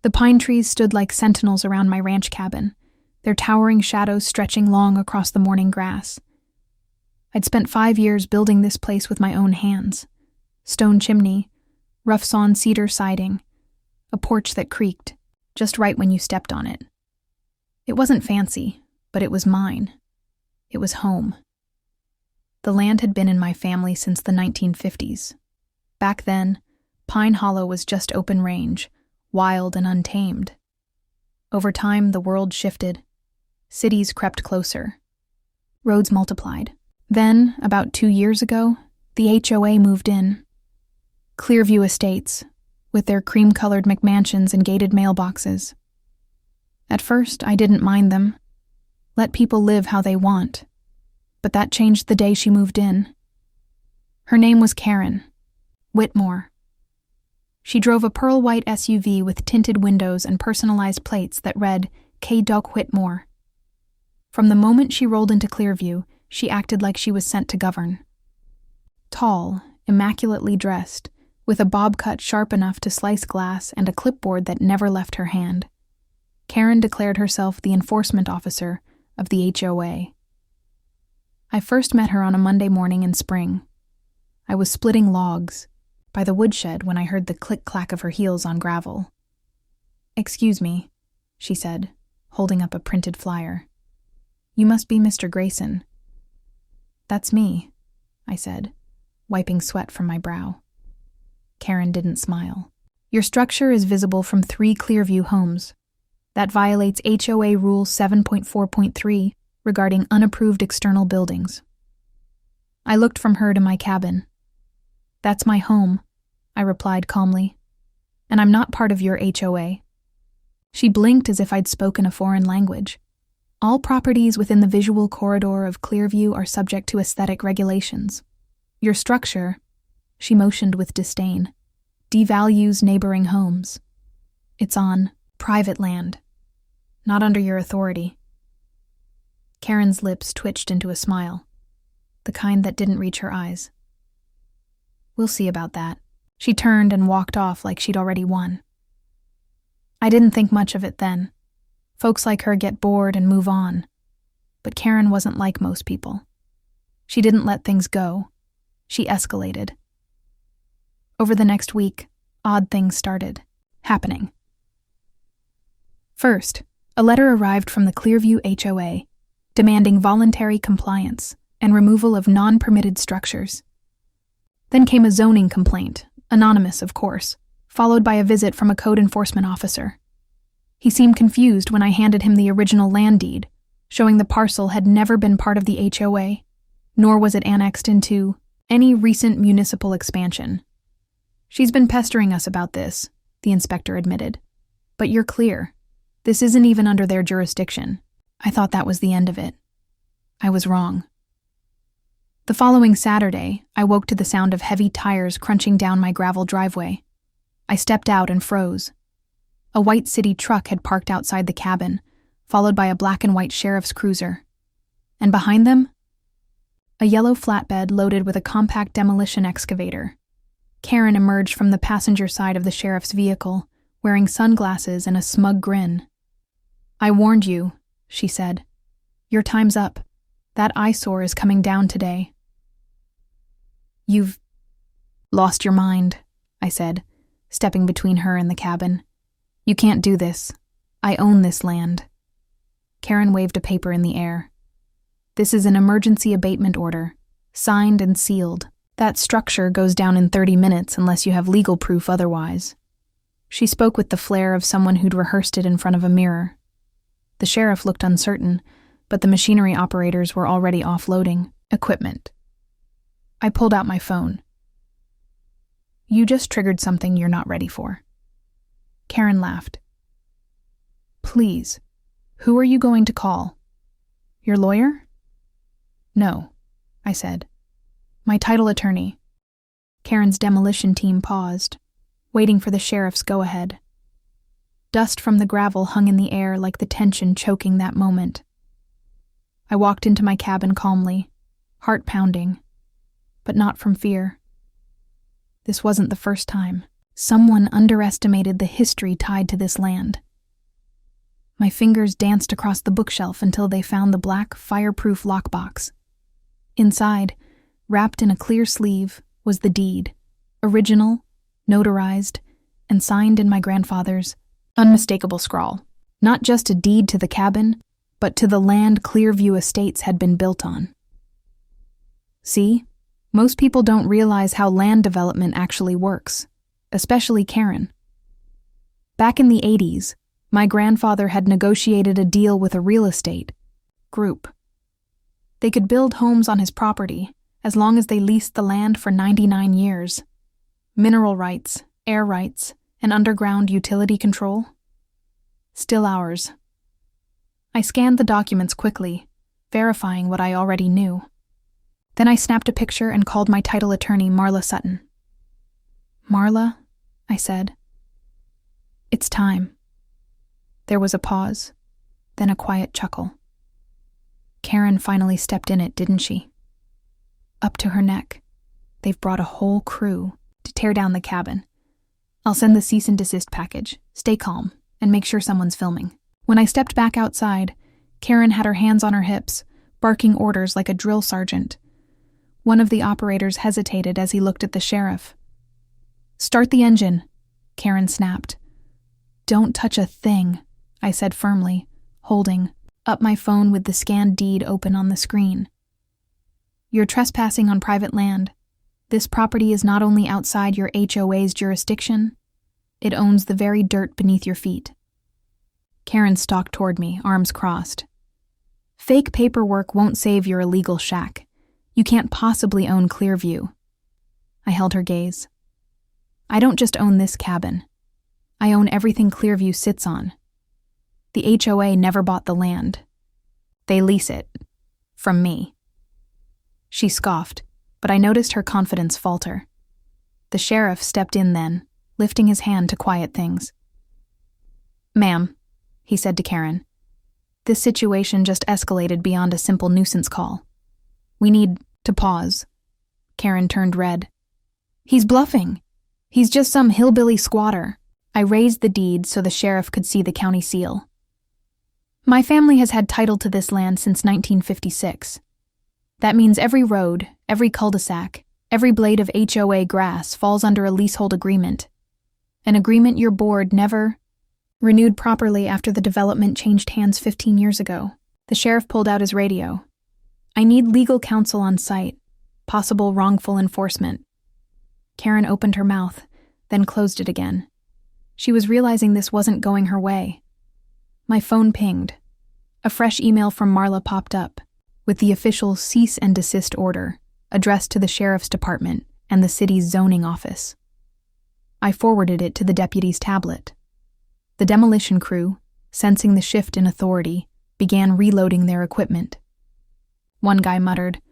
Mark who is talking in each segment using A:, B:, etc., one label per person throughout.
A: The pine trees stood like sentinels around my ranch cabin, their towering shadows stretching long across the morning grass. I'd spent 5 years building this place with my own hands. Stone chimney, rough-sawn cedar siding, a porch that creaked, just right when you stepped on it. It wasn't fancy, but it was mine. It was home. The land had been in my family since the 1950s. Back then, Pine Hollow was just open range, wild and untamed. Over time, the world shifted. Cities crept closer. Roads multiplied. Then, about 2 years ago, the HOA moved in. Clearview Estates, with their cream-colored McMansions and gated mailboxes. At first, I didn't mind them. Let people live how they want. But that changed the day she moved in. Her name was Karen Whitmore. She drove a pearl-white SUV with tinted windows and personalized plates that read K. Doc Whitmore. From the moment she rolled into Clearview, she acted like she was sent to govern. Tall, immaculately dressed, with a bob cut sharp enough to slice glass and a clipboard that never left her hand, Karen declared herself the enforcement officer of the HOA. I first met her on a Monday morning in spring. I was splitting logs by the woodshed when I heard the click-clack of her heels on gravel. "Excuse me," she said, holding up a printed flyer. "You must be Mr. Grayson." "That's me," I said, wiping sweat from my brow. Karen didn't smile. "Your structure is visible from 3 Clearview homes. That violates HOA Rule 7.4.3 regarding unapproved external buildings." I looked from her to my cabin. "That's my home," I replied calmly, "and I'm not part of your HOA." She blinked as if I'd spoken a foreign language. "All properties within the visual corridor of Clearview are subject to aesthetic regulations. Your structure," she motioned with disdain, "devalues neighboring homes. It's on private land, not under your authority." Karen's lips twitched into a smile, the kind that didn't reach her eyes. "We'll see about that." She turned and walked off like she'd already won. I didn't think much of it then. Folks like her get bored and move on. But Karen wasn't like most people. She didn't let things go. She escalated. Over the next week, odd things started happening. First, a letter arrived from the Clearview HOA, demanding voluntary compliance and removal of non-permitted structures. Then came a zoning complaint, anonymous of course, followed by a visit from a code enforcement officer. He seemed confused when I handed him the original land deed, showing the parcel had never been part of the HOA, nor was it annexed into any recent municipal expansion. "She's been pestering us about this," the inspector admitted. "But you're clear. This isn't even under their jurisdiction." I thought that was the end of it. I was wrong. The following Saturday, I woke to the sound of heavy tires crunching down my gravel driveway. I stepped out and froze. A white city truck had parked outside the cabin, followed by a black and white sheriff's cruiser. And behind them, a yellow flatbed loaded with a compact demolition excavator. Karen emerged from the passenger side of the sheriff's vehicle, wearing sunglasses and a smug grin. "I warned you," she said. "Your time's up. That eyesore is coming down today." "You've lost your mind," I said, stepping between her and the cabin. "You can't do this. I own this land." Karen waved a paper in the air. "This is an emergency abatement order, signed and sealed. That structure goes down in 30 minutes unless you have legal proof otherwise." She spoke with the flair of someone who'd rehearsed it in front of a mirror. The sheriff looked uncertain, but the machinery operators were already offloading equipment. I pulled out my phone. "You just triggered something you're not ready for." Karen laughed. "Please, who are you going to call? Your lawyer?" "No," I said. "My title attorney." Karen's demolition team paused, waiting for the sheriff's go-ahead. Dust from the gravel hung in the air like the tension choking that moment. I walked into my cabin calmly, heart pounding, but not from fear. This wasn't the first time. Someone underestimated the history tied to this land. My fingers danced across the bookshelf until they found the black, fireproof lockbox. Inside, wrapped in a clear sleeve, was the deed, original, notarized, and signed in my grandfather's unmistakable scrawl. Not just a deed to the cabin, but to the land Clearview Estates had been built on. See, most people don't realize how land development actually works, especially Karen. Back in the 80s, my grandfather had negotiated a deal with a real estate group. They could build homes on his property as long as they leased the land for 99 years. Mineral rights, air rights, and underground utility control. Still ours. I scanned the documents quickly, verifying what I already knew. Then I snapped a picture and called my title attorney, Marla Sutton. "Marla," I said, "it's time." There was a pause, then a quiet chuckle. Karen finally stepped in it, didn't she? Up to her neck. They've brought a whole crew to tear down the cabin. I'll send the cease and desist package. Stay calm and make sure someone's filming. When I stepped back outside, Karen had her hands on her hips, barking orders like a drill sergeant. One of the operators hesitated as he looked at the sheriff. "Start the engine," Karen snapped. "Don't touch a thing," I said firmly, holding up my phone with the scanned deed open on the screen. "You're trespassing on private land. This property is not only outside your HOA's jurisdiction, it owns the very dirt beneath your feet." Karen stalked toward me, arms crossed. "Fake paperwork won't save your illegal shack. You can't possibly own Clearview." I held her gaze. "I don't just own this cabin. I own everything Clearview sits on. The HOA never bought the land. They lease it. From me." She scoffed, but I noticed her confidence falter. The sheriff stepped in then, lifting his hand to quiet things. "Ma'am," he said to Karen, "this situation just escalated beyond a simple nuisance call. We need to pause." Karen turned red. "He's bluffing. He's just some hillbilly squatter." I raised the deed so the sheriff could see the county seal. "My family has had title to this land since 1956. That means every road, every cul-de-sac, every blade of HOA grass falls under a leasehold agreement. An agreement your board never renewed properly after the development changed hands 15 years ago." The sheriff pulled out his radio. "I need legal counsel on site. Possible wrongful enforcement." Karen opened her mouth, then closed it again. She was realizing this wasn't going her way. My phone pinged. A fresh email from Marla popped up, with the official cease and desist order, addressed to the sheriff's department and the city's zoning office. I forwarded it to the deputy's tablet. The demolition crew, sensing the shift in authority, began reloading their equipment. One guy muttered,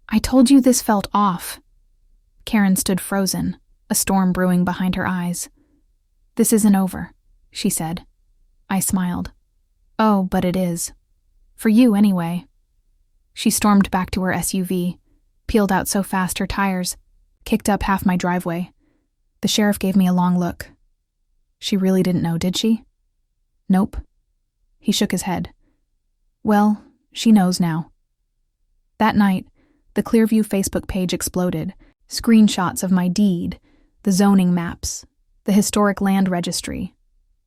A: "I told you this felt off." Karen stood frozen, a storm brewing behind her eyes. "This isn't over," she said. I smiled. "Oh, but it is. For you, anyway." She stormed back to her SUV, peeled out so fast her tires kicked up half my driveway. The sheriff gave me a long look. "She really didn't know, did she?" "Nope." He shook his head. "Well, she knows now." That night, the Clearview Facebook page exploded. Screenshots of my deed, the zoning maps, the historic land registry,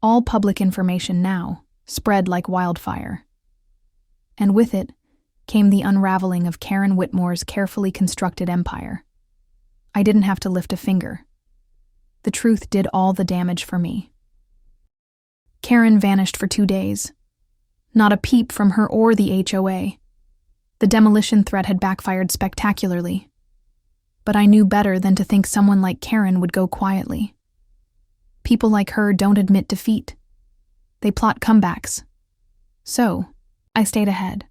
A: all public information now, spread like wildfire. And with it came the unraveling of Karen Whitmore's carefully constructed empire. I didn't have to lift a finger. The truth did all the damage for me. Karen vanished for 2 days. Not a peep from her or the HOA. The demolition threat had backfired spectacularly. But I knew better than to think someone like Karen would go quietly. People like her don't admit defeat. They plot comebacks. So, I stayed ahead.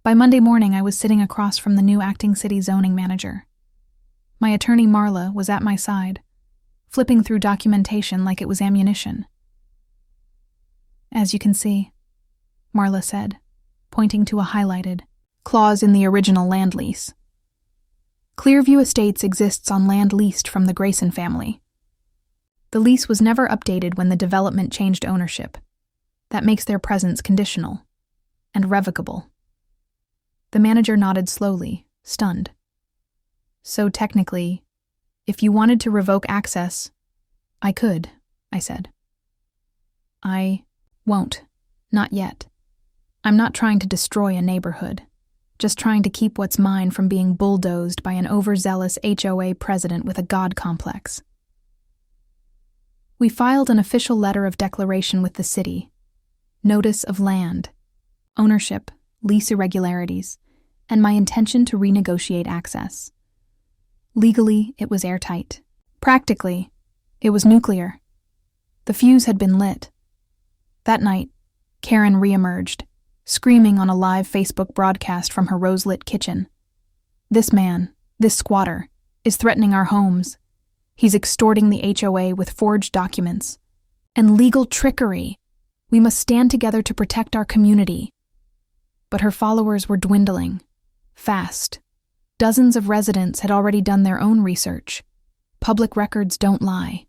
A: By Monday morning, I was sitting across from the new acting city zoning manager. My attorney Marla was at my side, flipping through documentation like it was ammunition. "As you can see," Marla said, pointing to a highlighted clause in the original land lease. Clearview Estates exists on land leased from the Grayson family. The lease was never updated when the development changed ownership. That makes their presence conditional and revocable. The manager nodded slowly, stunned. So technically, if you wanted to revoke access, I could, I said. I won't. Not yet. I'm not trying to destroy a neighborhood, just trying to keep what's mine from being bulldozed by an overzealous HOA president with a god complex. We filed an official letter of declaration with the city, notice of land, ownership, lease irregularities, and my intention to renegotiate access. Legally, it was airtight. Practically, it was nuclear. The fuse had been lit. That night, Karen reemerged, screaming on a live Facebook broadcast from her rose-lit kitchen. This man, this squatter, is threatening our homes. He's extorting the HOA with forged documents and legal trickery. We must stand together to protect our community. But her followers were dwindling, fast. Dozens of residents had already done their own research. Public records don't lie.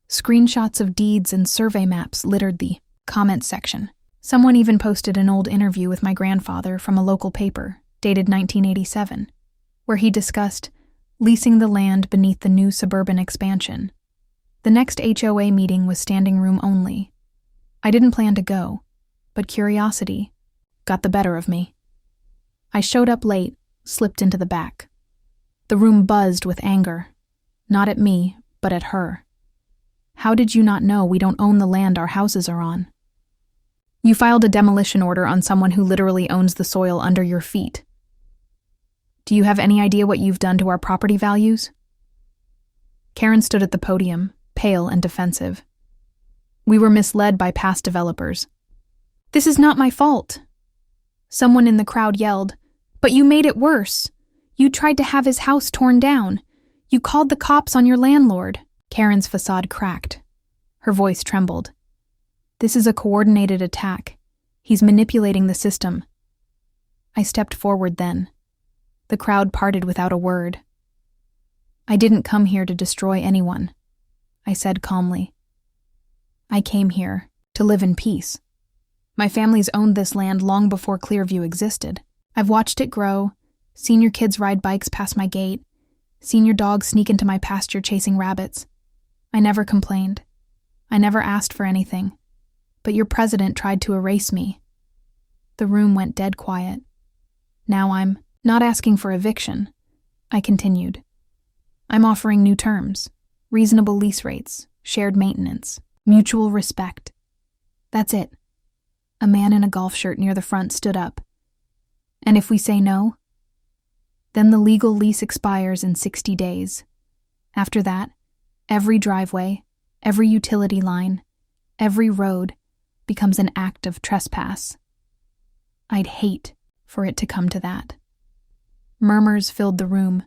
A: Screenshots of deeds and survey maps littered the comment section. Someone even posted an old interview with my grandfather from a local paper, dated 1987, where he discussed leasing the land beneath the new suburban expansion. The next HOA meeting was standing room only. I didn't plan to go, but curiosity got the better of me. I showed up late, slipped into the back. The room buzzed with anger, not at me, but at her. How did you not know we don't own the land our houses are on? You filed a demolition order on someone who literally owns the soil under your feet. Do you have any idea what you've done to our property values? Karen stood at the podium, pale and defensive. We were misled by past developers. This is not my fault. Someone in the crowd yelled, but you made it worse. You tried to have his house torn down. You called the cops on your landlord. Karen's facade cracked. Her voice trembled. This is a coordinated attack. He's manipulating the system. I stepped forward then. The crowd parted without a word. I didn't come here to destroy anyone, I said calmly. I came here to live in peace. My family's owned this land long before Clearview existed. I've watched it grow, seen your kids ride bikes past my gate, seen your dog sneak into my pasture chasing rabbits. I never complained. I never asked for anything. But your president tried to erase me. The room went dead quiet. Now I'm not asking for eviction, I continued. I'm offering new terms, reasonable lease rates, shared maintenance, mutual respect. That's it. A man in a golf shirt near the front stood up. And if we say no? Then the legal lease expires in 60 days. After that, every driveway, every utility line, every road becomes an act of trespass. I'd hate for it to come to that. Murmurs filled the room,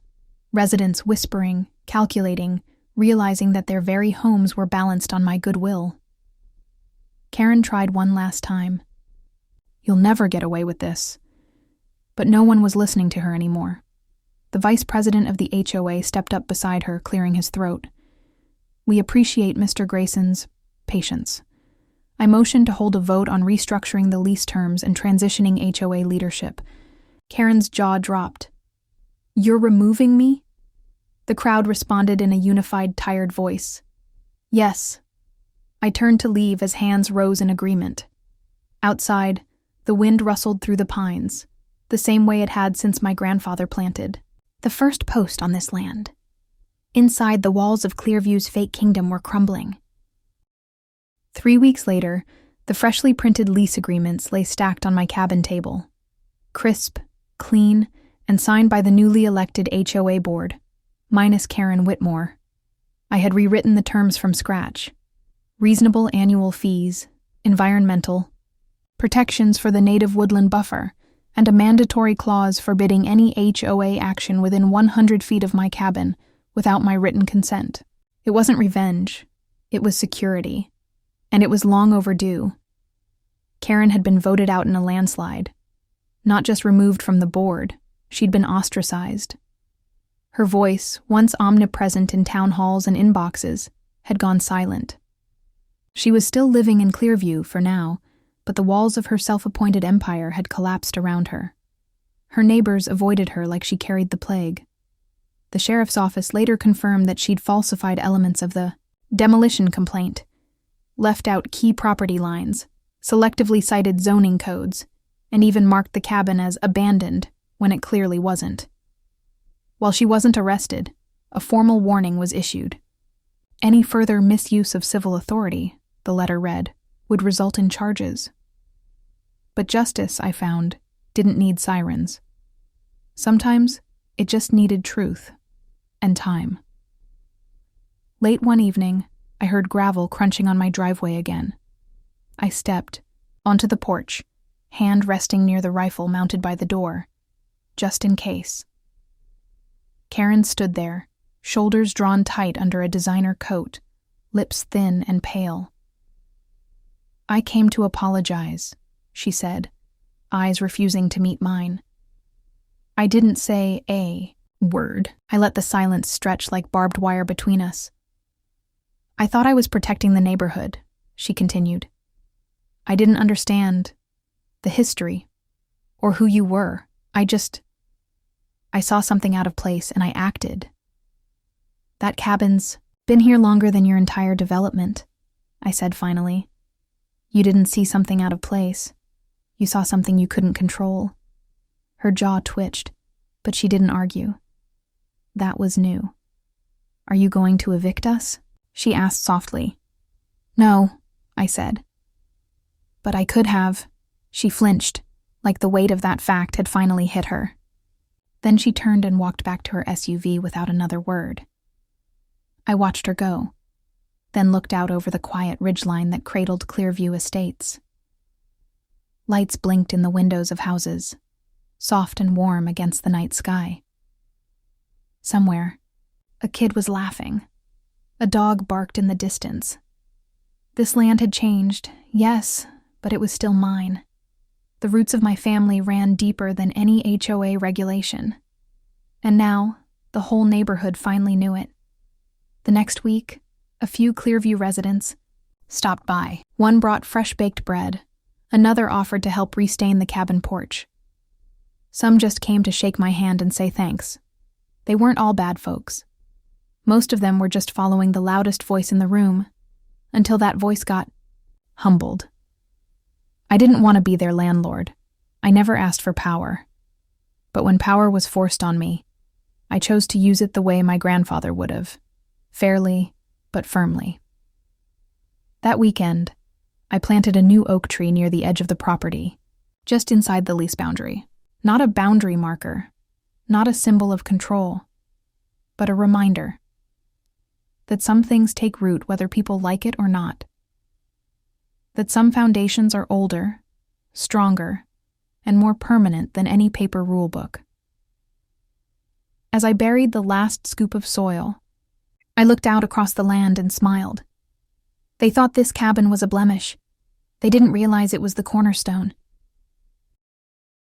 A: residents whispering, calculating, realizing that their very homes were balanced on my goodwill. Karen tried one last time. You'll never get away with this. But no one was listening to her anymore. The vice president of the HOA stepped up beside her, clearing his throat. We appreciate Mr. Grayson's patience. I motioned to hold a vote on restructuring the lease terms and transitioning HOA leadership. Karen's jaw dropped. You're removing me? The crowd responded in a unified, tired voice. Yes. I turned to leave as hands rose in agreement. Outside, the wind rustled through the pines, the same way it had since my grandfather planted the first post on this land. Inside, the walls of Clearview's fake kingdom were crumbling. 3 weeks later, the freshly printed lease agreements lay stacked on my cabin table. Crisp, clean, and signed by the newly elected HOA board, minus Karen Whitmore. I had rewritten the terms from scratch. Reasonable annual fees, environmental, protections for the native woodland buffer, and a mandatory clause forbidding any HOA action within 100 feet of my cabin without my written consent. It wasn't revenge. It was security. And it was long overdue. Karen had been voted out in a landslide. Not just removed from the board, she'd been ostracized. Her voice, once omnipresent in town halls and inboxes, had gone silent. She was still living in Clearview for now, but the walls of her self-appointed empire had collapsed around her. Her neighbors avoided her like she carried the plague. The sheriff's office later confirmed that she'd falsified elements of the demolition complaint, left out key property lines, selectively cited zoning codes, and even marked the cabin as abandoned when it clearly wasn't. While she wasn't arrested, a formal warning was issued. Any further misuse of civil authority, the letter read, would result in charges. But justice, I found, didn't need sirens. Sometimes it just needed truth and time. Late one evening, I heard gravel crunching on my driveway again. I stepped onto the porch, hand resting near the rifle mounted by the door, just in case. Karen stood there, shoulders drawn tight under a designer coat, lips thin and pale. "I came to apologize," she said, eyes refusing to meet mine. I didn't say a word. I let the silence stretch like barbed wire between us. "I thought I was protecting the neighborhood," she continued. "I didn't understand the history or who you were. I saw something out of place and I acted. That cabin's been here longer than your entire development," I said finally. "You didn't see something out of place. You saw something you couldn't control." Her jaw twitched, but she didn't argue. That was new. "Are you going to evict us?" she asked softly. "No," I said. "But I could have." She flinched, like the weight of that fact had finally hit her. Then she turned and walked back to her SUV without another word. I watched her go, then looked out over the quiet ridgeline that cradled Clearview Estates. Lights blinked in the windows of houses, soft and warm against the night sky. Somewhere, a kid was laughing. A dog barked in the distance. This land had changed, yes, but it was still mine. The roots of my family ran deeper than any HOA regulation. And now, the whole neighborhood finally knew it. The next week, a few Clearview residents stopped by. One brought fresh-baked bread. Another offered to help restain the cabin porch. Some just came to shake my hand and say thanks. They weren't all bad folks. Most of them were just following the loudest voice in the room, until that voice got humbled. I didn't want to be their landlord. I never asked for power. But when power was forced on me, I chose to use it the way my grandfather would have, fairly but firmly. That weekend, I planted a new oak tree near the edge of the property, just inside the lease boundary. Not a boundary marker, not a symbol of control, but a reminder that some things take root whether people like it or not. That some foundations are older, stronger, and more permanent than any paper rulebook. As I buried the last scoop of soil, I looked out across the land and smiled. They thought this cabin was a blemish. They didn't realize it was the cornerstone.